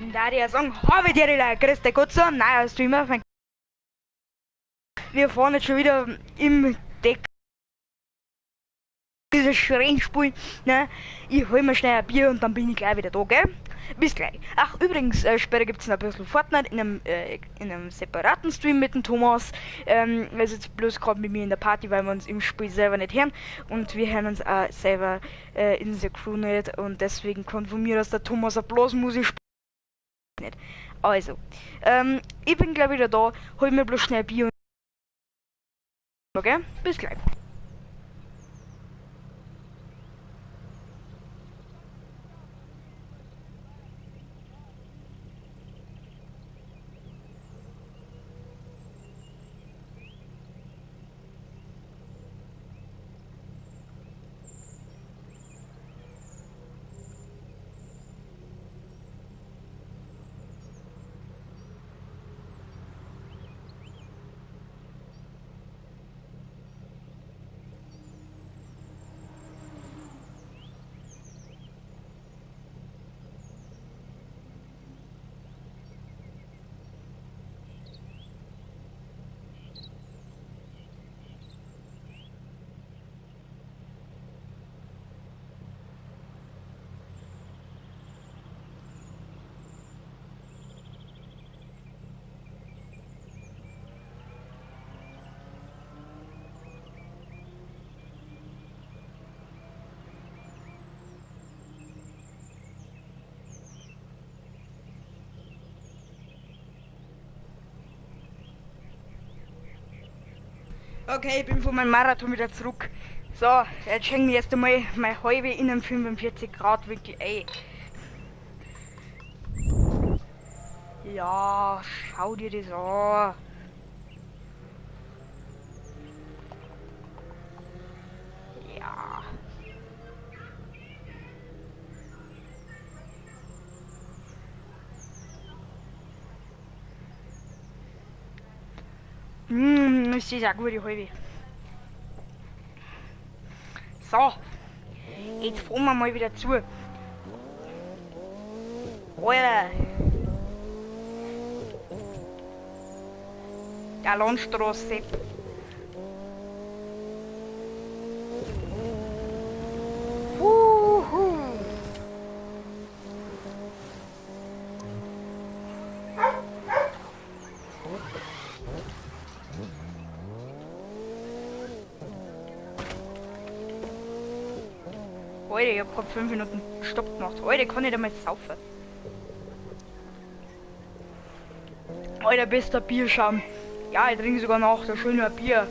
Dann da ich sagen, habe dir die Leute, grüß dich Gott so, neuer Streamer. Wir fahren jetzt schon wieder im Deck dieses Schränkspiel, ne? Ich hol mir schnell ein Bier und dann bin ich gleich wieder da, gell? Bis gleich. Ach, übrigens, später gibt's noch ein bisschen Fortnite in einem separaten Stream mit dem Thomas. Er ist jetzt bloß gerade mit mir in der Party, weil wir uns im Spiel selber nicht hören. Und wir hören uns auch selber in der Crew nicht. Und deswegen kann von mir aus der Thomas auch bloß Musik spielen. Nicht. Also, ich bin gleich wieder da, hol mir bloß schnell Bier und okay? Bis gleich. Okay, ich bin von meinem Marathon wieder zurück. So, jetzt schenken wir erst einmal meine halbe in einem 45 Grad Winkel ein. Ja, schau dir das an. Ja. Das ist eine gute halbe. So, jetzt fahren wir mal wieder zu. Alter. Der Landstraße. Alter, ich hab gerade 5 Minuten Stopp gemacht. Alter, kann ich da mal saufen? Alter, bester Bierschaum. Ja, ich trinke sogar noch so schöner Bier.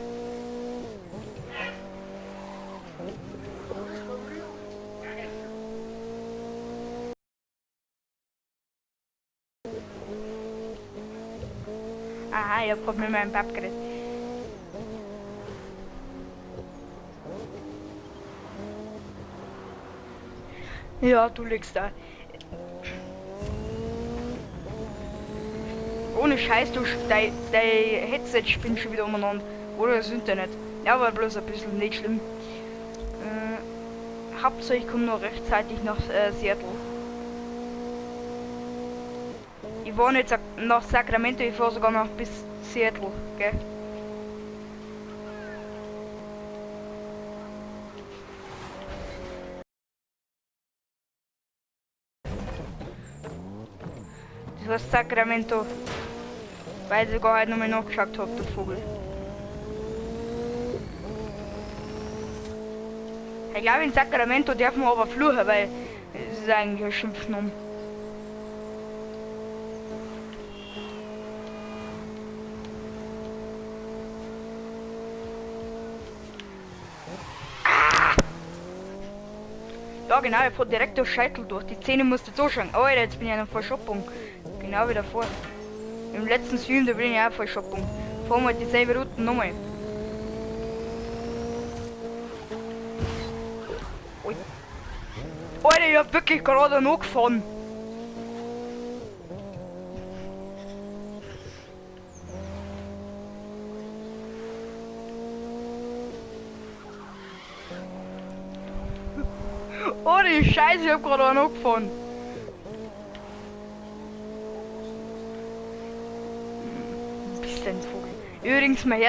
Aha, ich hab gerade mit meinem Pap geredet. Ja, du liegst da. Ohne Scheiß, du, dein Headset spinnt schon wieder umeinander. Oder das Internet. Ja, aber bloß ein bisschen, nicht schlimm. Hauptsache ich komme noch rechtzeitig nach Seattle. Ich war nicht nach Sacramento, ich fahre sogar noch bis Seattle, gell? Das heißt Sacramento. Weil ich sogar heute nochmal nachgeschaut habe, der Vogel. Ich glaube in Sacramento dürfen wir aber fluchen, weil es ist eigentlich ein Schimpfnamen. Ja genau, ich fahr direkt durch Scheitel durch. Die Zähne musst du zuschauen. Oh Alter, jetzt bin ich in einer Verschoppung. Genau wie davor. Im letzten Stream, da bin ich auch Verschoppung. Fahren wir dieselbe Route nochmal. Alter, ich hab wirklich gerade noch gefahren. Oh die Scheiße, ich hab gerade noch gefahren. Assistenzvogel. Übrigens, man hört